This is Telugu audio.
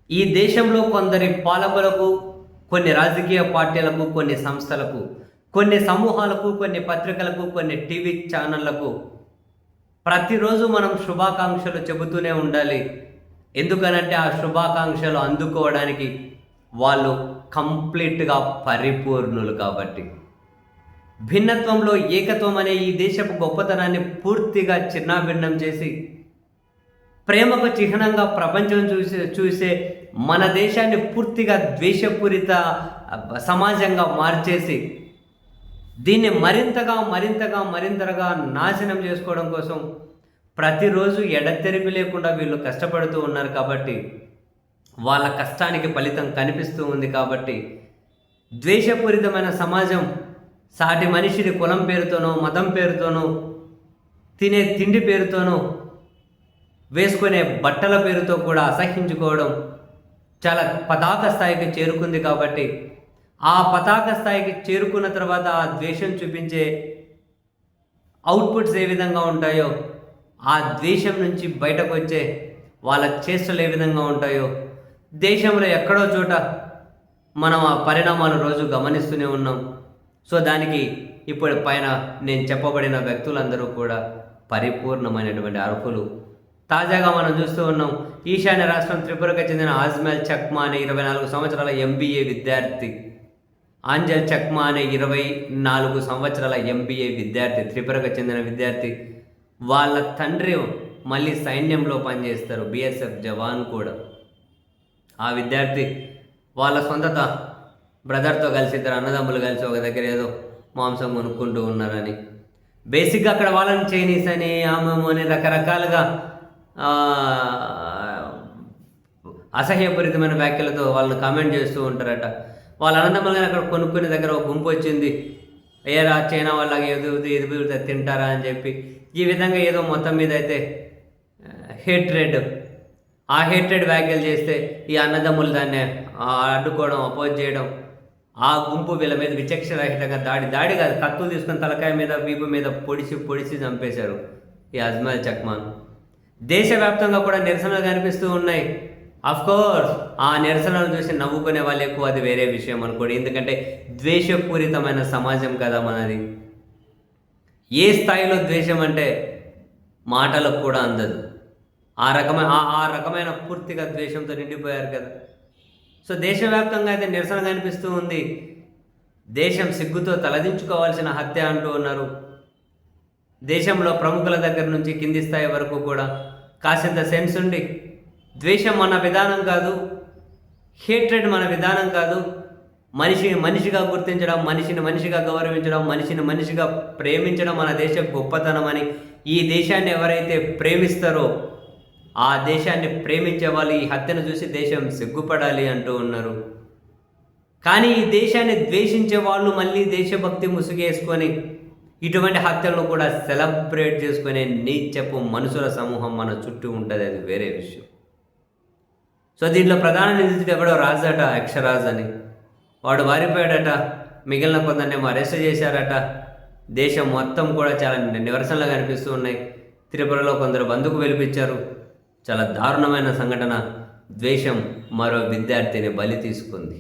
ఈ దేశంలో కొందరి పాలకులకు, కొన్ని రాజకీయ పార్టీలకు, కొన్ని సంస్థలకు, కొన్ని సమూహాలకు, కొన్ని పత్రికలకు, కొన్ని టీవీ ఛానళ్లకు ప్రతిరోజు మనం శుభాకాంక్షలు చెబుతూనే ఉండాలి. ఎందుకనంటే ఆ శుభాకాంక్షలు అందుకోవడానికి వాళ్ళు కంప్లీట్‌గా పరిపూర్ణులు కాబట్టి. భిన్నత్వంలో ఏకత్వం అనే ఈ దేశపు గొప్పతనాన్ని పూర్తిగా చిన్నాభిన్నం చేసి, ప్రేమకు చిహ్నంగా ప్రపంచం చూసే మన దేశాన్ని పూర్తిగా ద్వేషపూరిత సమాజంగా మార్చేసి, దీన్ని మరింతగా నాశనం చేసుకోవడం కోసం ప్రతిరోజు ఎడతెరిపి లేకుండా వీళ్ళు కష్టపడుతూ ఉన్నారు కాబట్టి, వాళ్ళ కష్టానికి ఫలితం కనిపిస్తూ ఉంది కాబట్టి, ద్వేషపూరితమైన సమాజం సాటి మనిషిని కులం పేరుతోనో, మతం పేరుతోనో, తినే తిండి పేరుతోనో, వేసుకునే బట్టల పేరుతో కూడా అసహ్యించుకోవడం చాలా పతాక స్థాయికి చేరుకుంది కాబట్టి, ఆ పతాక స్థాయికి చేరుకున్న తర్వాత ఆ ద్వేషం చూపించే అవుట్పుట్స్ ఏ విధంగా ఉంటాయో, ఆ ద్వేషం నుంచి బయటకు వచ్చే వాళ్ళ చేష్టలు ఏ విధంగా ఉంటాయో దేశంలో ఎక్కడో చోట మనం ఆ పరిణామాలు రోజు గమనిస్తూనే ఉన్నాం. సో దానికి ఇప్పుడు పైన నేను చెప్పబడిన వ్యక్తులందరూ కూడా పరిపూర్ణమైనటువంటి అర్హులు. తాజాగా మనం చూస్తూ ఉన్నాం, ఈశాన్య రాష్ట్రం త్రిపురకు చెందిన ఆజ్మల్ చక్మా అనే 24 సంవత్సరాల ఎంబీఏ విద్యార్థి, ఆంజల్ చక్మా అనే 24 సంవత్సరాల ఎంబీఏ విద్యార్థి, త్రిపురకు చెందిన విద్యార్థి. వాళ్ళ తండ్రి మళ్ళీ సైన్యంలో పనిచేస్తారు, బీఎస్ఎఫ్ జవాన్ కూడా. ఆ విద్యార్థి వాళ్ళ సొంత బ్రదర్తో కలిసి, ఇద్దరు అన్నదమ్ములు కలిసి ఒక దగ్గర ఏదో మాంసం కొనుక్కుంటూ ఉన్నారని, బేసిక్గా అక్కడ వాళ్ళని చైనీస్ అని, ఆమెమో అని రకరకాలుగా అసహ్యపూరితమైన వ్యాఖ్యలతో వాళ్ళని కామెంట్ చేస్తూ ఉంటారట. వాళ్ళ అన్నదమ్ములు అక్కడ కొనుక్కునే దగ్గర ఒక గుంపు వచ్చింది, ఏరా చైనా వాళ్ళకి ఎదుగుతుంది తింటారా అని చెప్పి, ఈ విధంగా ఏదో మొత్తం మీద అయితే ఆ హేట్రెడ్ వ్యాఖ్యలు చేస్తే ఈ అన్నదమ్ములు దాన్ని అడ్డుకోవడం, అపోజ్ చేయడం, ఆ గుంపు వీళ్ళ మీద విచక్షరహితంగా దాడి కాదు, కత్తులు తీసుకుని తలకాయ మీద, వీపు మీద పొడిచి చంపేశారు ఈ అజ్మల్ చక్మాన్. దేశవ్యాప్తంగా కూడా నిరసనలు కనిపిస్తూ ఉన్నాయి. కోర్స్ ఆ నిరసనలు చూసి నవ్వుకునే వాళ్ళు ఎక్కువ, అది వేరే విషయం అనుకోండి. ఎందుకంటే ద్వేషపూరితమైన సమాజం కదా మనది. ఏ స్థాయిలో ద్వేషం అంటే మాటలకు కూడా అందదు. ఆ రకమైన పూర్తిగా ద్వేషంతో నిండిపోయారు కదా. సో దేశవ్యాప్తంగా అయితే నిరసన కనిపిస్తూ ఉంది. దేశం సిగ్గుతో తలదించుకోవాల్సిన హత్య అంటూ ఉన్నారు. దేశంలో ప్రముఖుల దగ్గర నుంచి కింది స్థాయి వరకు కూడా కాసింత సెన్స్ ఉండి, ద్వేషం మన విధానం కాదు, హేట్రెడ్ మన విధానం కాదు, మనిషిని మనిషిగా గుర్తించడం, మనిషిని మనిషిగా గౌరవించడం, మనిషిని మనిషిగా ప్రేమించడం మన దేశ గొప్పతనం అని, ఈ దేశాన్ని ఎవరైతే ప్రేమిస్తారో ఆ దేశాన్ని ప్రేమించే వాళ్ళు ఈ హత్యను చూసి దేశం సిగ్గుపడాలి అంటూ ఉన్నారు. కానీ ఈ దేశాన్ని ద్వేషించే వాళ్ళు మళ్ళీ దేశభక్తి ముసుగేసుకొని ఇటువంటి హత్యలను కూడా సెలబ్రేట్ చేసుకునే నీచపు మనుషుల సమూహం మన చుట్టూ ఉంటుంది, అది వేరే విషయం. సో దీంట్లో ప్రధాన నిందితుడు ఎవడో రాజట, అక్షరాజ్ అని, వాడు వారిపోయాడట. మిగిలిన కొందరినేమో అరెస్ట్ చేశారట. దేశం మొత్తం కూడా చాలా నిరసనలు కనిపిస్తూ ఉన్నాయి. త్రిపురలో కొందరు బంధుకు వెలిపించారు. చాలా దారుణమైన సంఘటన. ద్వేషం మరో విద్యార్థిని బలి తీసుకుంది.